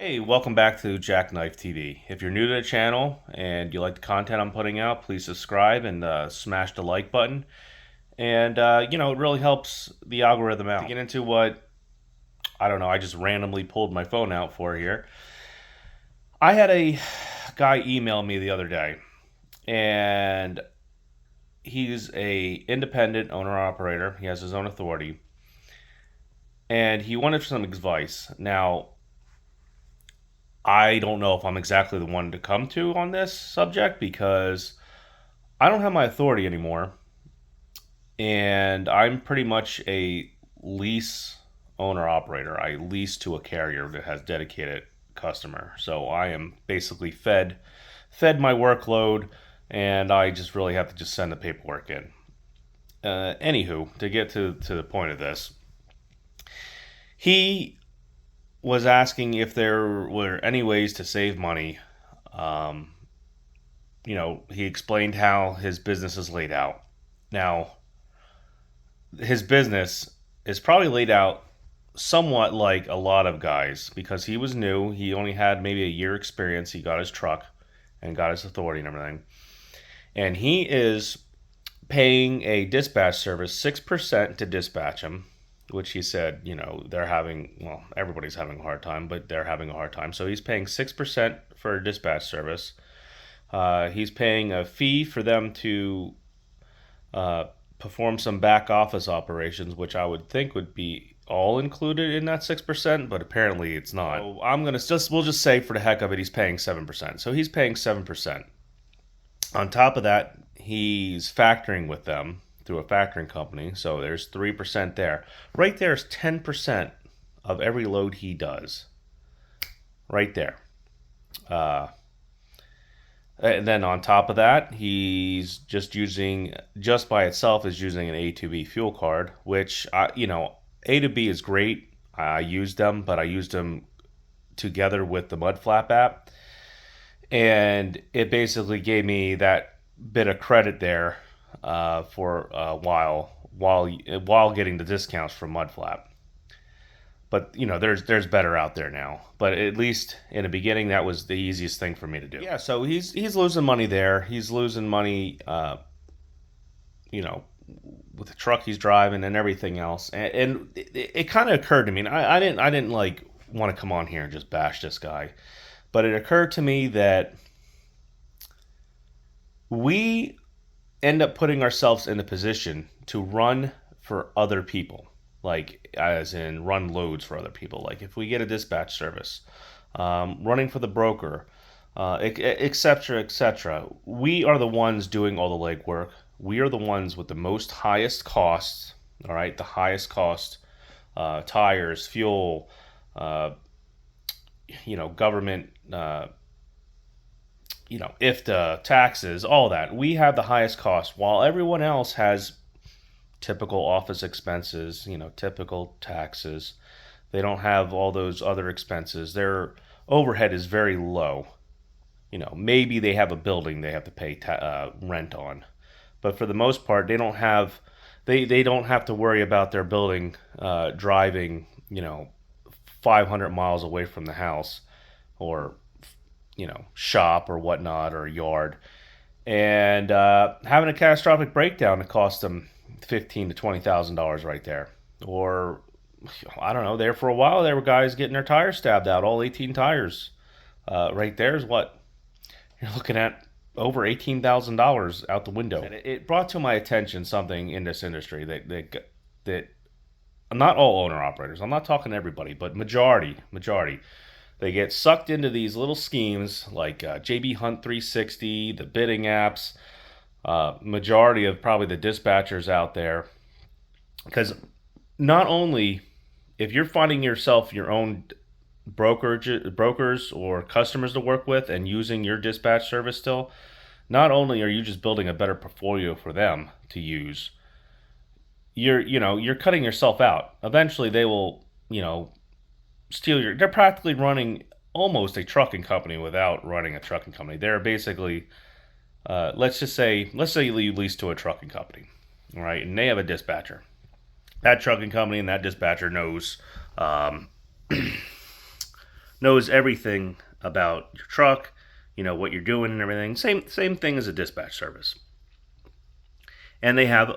Hey, welcome back to Jackknife TV. If you're new to the channel and you like the content I'm putting out, please subscribe and smash the like button. And, it really helps the algorithm out. To get into what, I don't know, I just randomly pulled my phone out for here. I had a guy email me the other day, and he's a independent owner-operator. He has his own authority. And he wanted some advice. Now, I don't know if I'm exactly the one to come to on this subject because I don't have my authority anymore, and I'm pretty much a lease owner operator. I lease to a carrier that has dedicated customer. So I am basically fed my workload, and I just really have to just send the paperwork in. Anywho, to get to the point of this, he was asking if there were any ways to save money. Um, he explained how his business is laid out. Now, his business is probably laid out somewhat like a lot of guys because he was new. He only had maybe a year experience. He got his truck and got his authority and everything. And he is paying a dispatch service 6% to dispatch him, which he said, they're having, well, everybody's having a hard time, but they're having a hard time. So he's paying 6% for a dispatch service. He's paying a fee for them to perform some back office operations, which I would think would be all included in that 6%, but apparently it's not. So we'll just say for the heck of it, he's paying 7%. So he's paying 7%. On top of that, he's factoring with them through a factoring company. So there's 3% there. Right there is 10% of every load he does. Right there. And then on top of that, he's just by itself is using an A to B fuel card, which, A to B is great. I used them, but I used them together with the Mudflap app. And it basically gave me that bit of credit there for a while getting the discounts from Mudflap. But there's better out there now. But at least in the beginning, that was the easiest thing for me to do. Yeah, so he's losing money there. He's losing money, with the truck he's driving and everything else. And it kind of occurred to me. And I didn't like want to come on here and just bash this guy, but it occurred to me that we end up putting ourselves in a position to run for other people, like as in run loads for other people. Like if we get a dispatch service, running for the broker, etc., etc. We are the ones doing all the legwork. We are the ones with the most highest costs. All right, the highest cost, tires, fuel, government. If the taxes, all that, we have the highest cost, while everyone else has typical office expenses, typical taxes. They don't have all those other expenses. Their overhead is very low. Maybe they have a building they have to pay rent on, but for the most part, they don't have to worry about their building driving 500 miles away from the house, or shop or whatnot, or yard, and having a catastrophic breakdown that cost them $15,000 to $20,000 right there. Or I don't know. There for a while, there were guys getting their tires stabbed out, all 18 tires. Right there is what you're looking at, over $18,000 out the window. And it brought to my attention something in this industry that not all owner operators. I'm not talking everybody, but majority. They get sucked into these little schemes like JB Hunt 360, the bidding apps, majority of probably the dispatchers out there. Because not only if you're finding yourself your own brokers or customers to work with and using your dispatch service still, not only are you just building a better portfolio for them to use, you're cutting yourself out. Eventually they will, they're practically running almost a trucking company without running a trucking company. They're basically, let's say you lease to a trucking company, all right, and they have a dispatcher. That trucking company and that dispatcher knows knows everything about your truck, what you're doing and everything. Same thing as a dispatch service. And they have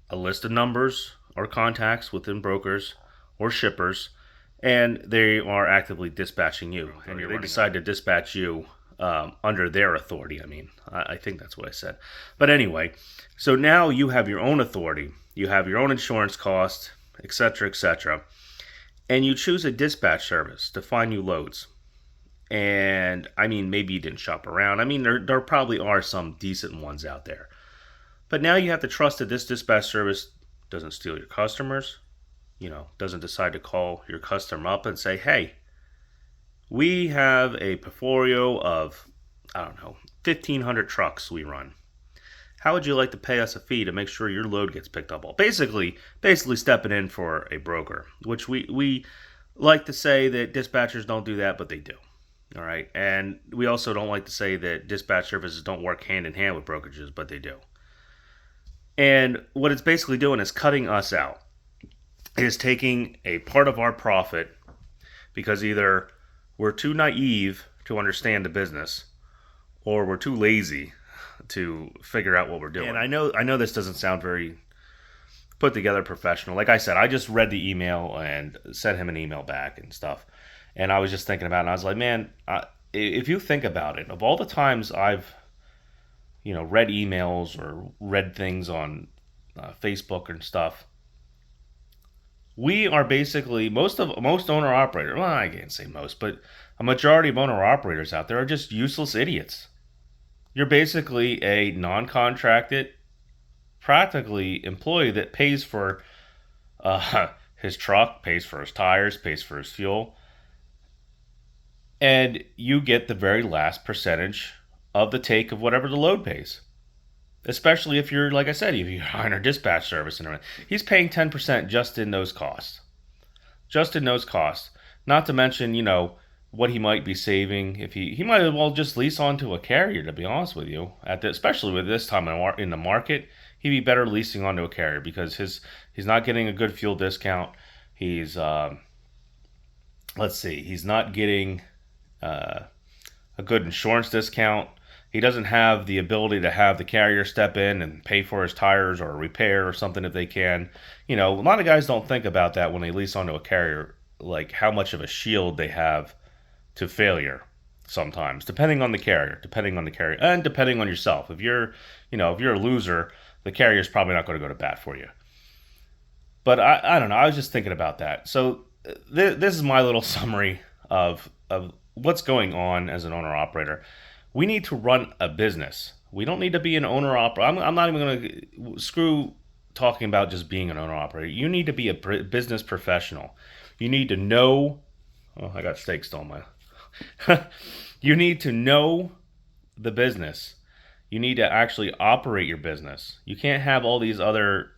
a list of numbers or contacts within brokers or shippers, and they are actively dispatching you. And they decide to dispatch you under their authority. I think that's what I said. But anyway, so now you have your own authority. You have your own insurance cost, etc., and you choose a dispatch service to find you loads. And maybe you didn't shop around. There probably are some decent ones out there. But now you have to trust that this dispatch service doesn't steal your customers, doesn't decide to call your customer up and say, hey, we have a portfolio of, 1,500 trucks we run. How would you like to pay us a fee to make sure your load gets picked up? Well, basically stepping in for a broker, which we like to say that dispatchers don't do that, but they do. All right. And we also don't like to say that dispatch services don't work hand in hand with brokerages, but they do. And what it's basically doing is cutting us out. It is taking a part of our profit because either we're too naive to understand the business or we're too lazy to figure out what we're doing. And I know this doesn't sound very put together professional. Like I said, I just read the email and sent him an email back and stuff. And I was just thinking about it, and I was like, man, if you think about it, of all the times I've read emails or read things on Facebook and stuff, we are basically most owner operators. Well, I can't say most, but a majority of owner operators out there are just useless idiots. You're basically a non-contracted, practically employee that pays for his truck, pays for his tires, pays for his fuel, and you get the very last percentage of the take of whatever the load pays. Especially if you're, like I said, if you're hiring a dispatch service and everything. He's paying 10% just in those costs. Just in those costs. Not to mention, what he might be saving if he might as well just lease onto a carrier, to be honest with you. Especially with this time in the market, he'd be better leasing onto a carrier because he's not getting a good fuel discount. He's he's not getting a good insurance discount. He doesn't have the ability to have the carrier step in and pay for his tires or repair or something if they can. A lot of guys don't think about that when they lease onto a carrier, like how much of a shield they have to failure sometimes, depending on the carrier, and depending on yourself. If you're a loser, the carrier's probably not going to go to bat for you. But I don't know. I was just thinking about that. So this is my little summary of what's going on as an owner operator. We need to run a business. We don't need to be an owner operator. I'm not even going to screw talking about just being an owner operator. You need to be a business professional. You need to know. Oh, I got steak still on my. You need to know the business. You need to actually operate your business. You can't have all these other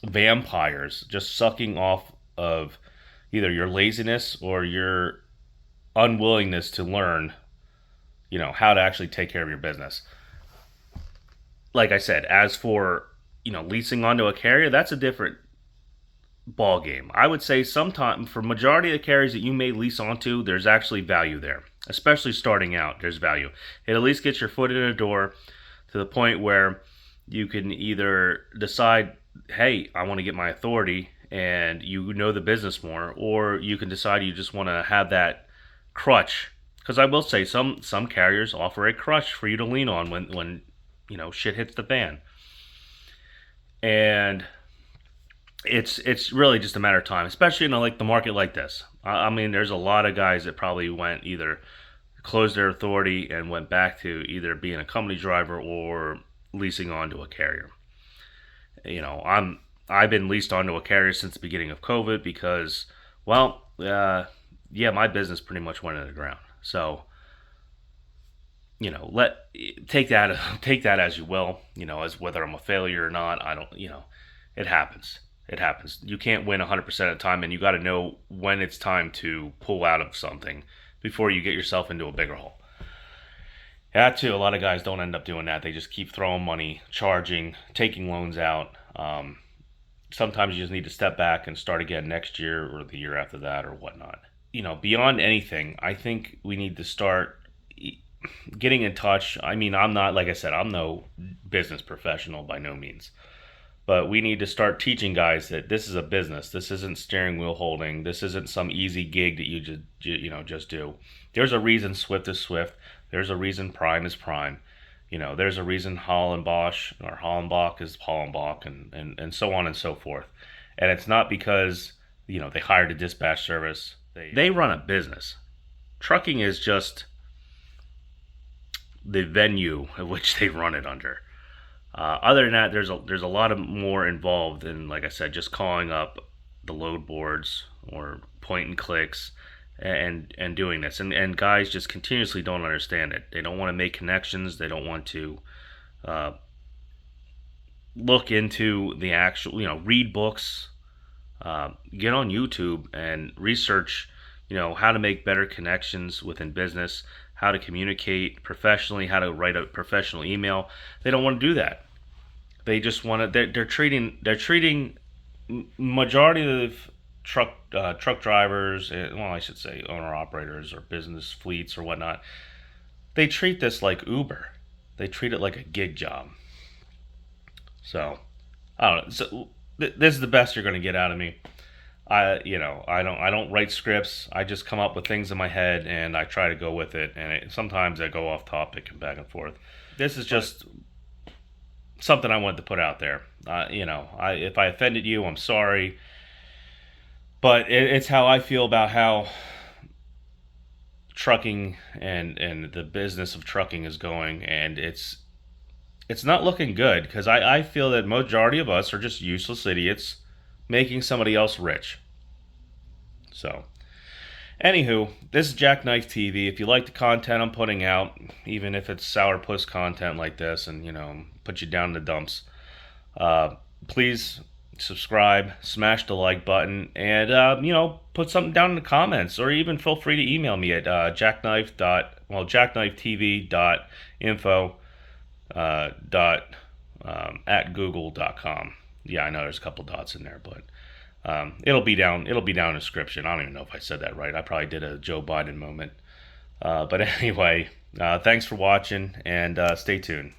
vampires just sucking off of either your laziness or your unwillingness to learn how to actually take care of your business. Like I said, as for leasing onto a carrier, that's a different ball game. I would say sometime for majority of the carriers that you may lease onto, there's actually value there. Especially starting out, there's value. It at least gets your foot in the door to the point where you can either decide, hey, I want to get my authority and you know the business more, or you can decide you just want to have that crutch. Because I will say some carriers offer a crutch for you to lean on when shit hits the fan. And it's really just a matter of time, especially in like the market like this. There's a lot of guys that probably went either closed their authority and went back to either being a company driver or leasing onto a carrier. I've been leased onto a carrier since the beginning of COVID because, my business pretty much went in the ground. So, take that as you will, as whether I'm a failure or not. I don't, it happens. It happens. You can't win 100% of the time, and you got to know when it's time to pull out of something before you get yourself into a bigger hole. That too, a lot of guys don't end up doing that. They just keep throwing money, charging, taking loans out. Sometimes you just need to step back and start again next year or the year after that or whatnot. beyond anything, I think we need to start getting in touch. I mean, I'm not, like I said, I'm no business professional by no means. But we need to start teaching guys that this is a business. This isn't steering wheel holding. This isn't some easy gig that you just do. There's a reason Swift is Swift. There's a reason Prime is Prime. There's a reason Hollenbosch or Hollenbach is Hollenbach, and so on and so forth. And it's not because they hired a dispatch service. They run a business. Trucking is just the venue of which they run it under. Other than that, there's a lot of more involved in, like I said, just calling up the load boards or point and clicks and doing this. And guys just continuously don't understand it. They don't want to make connections. They don't want to uh, look into the actual, read books, get on YouTube and research, how to make better connections within business, how to communicate professionally, how to write a professional email. They don't want to do that. They just want to. They're treating majority of truck drivers. Well, I should say owner operators or business fleets or whatnot. They treat this like Uber. They treat it like a gig job. So I don't know. So this is the best you're going to get out of me. I don't write scripts. I just come up with things in my head and I try to go with it. And sometimes I go off topic and back and forth. This is just something I wanted to put out there. If I offended you, I'm sorry. But it's how I feel about how trucking and the business of trucking is going, and it's not looking good because I feel that majority of us are just useless idiots making somebody else rich. So, anywho, this is Jackknife TV. If you like the content I'm putting out, even if it's sourpuss content like this and, put you down in the dumps, please subscribe, smash the like button, and, put something down in the comments, or even feel free to email me at jackknifetv.info at google.com. Yeah, I know there's a couple dots in there, but it'll be down in the description. I don't even know if I said that right. I probably did a Joe Biden moment. But anyway, thanks for watching, and stay tuned.